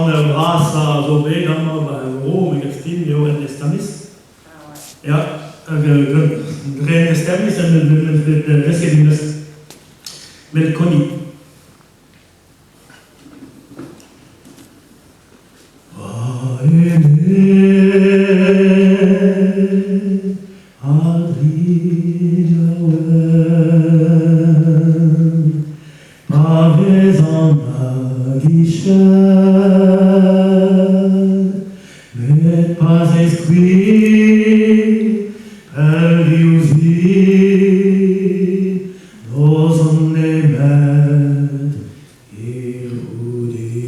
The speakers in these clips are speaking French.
brasa zo bet amañ rom hag stin eo en estamis. Ja, gren estamis en resket in eus met koni. Met pas esquir per viusi nos omne med irudi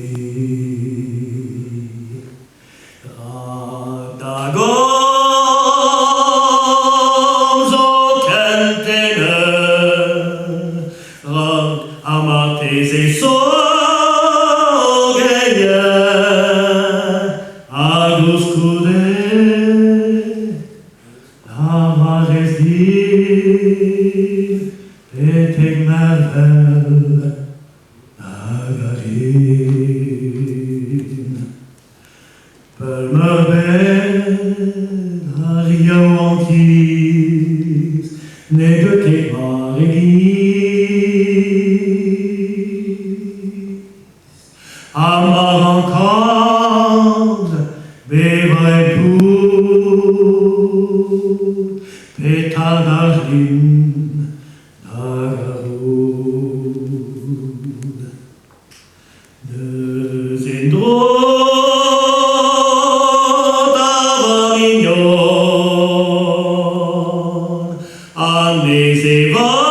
Dagom zo kentene rang amates e Aguscude lavares dir petec mervel nagarin per mervel aria antis negate maregis amarancan beva e tu petadarin nagarud deux endrots d'Avignon annes e valon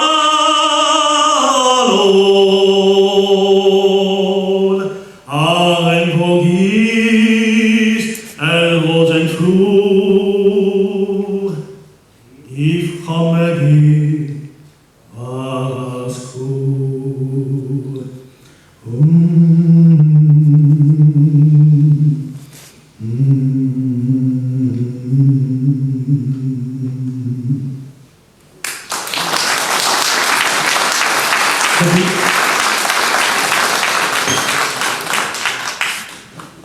aren vogis el Rosenflur die fromme Varaskur Merci.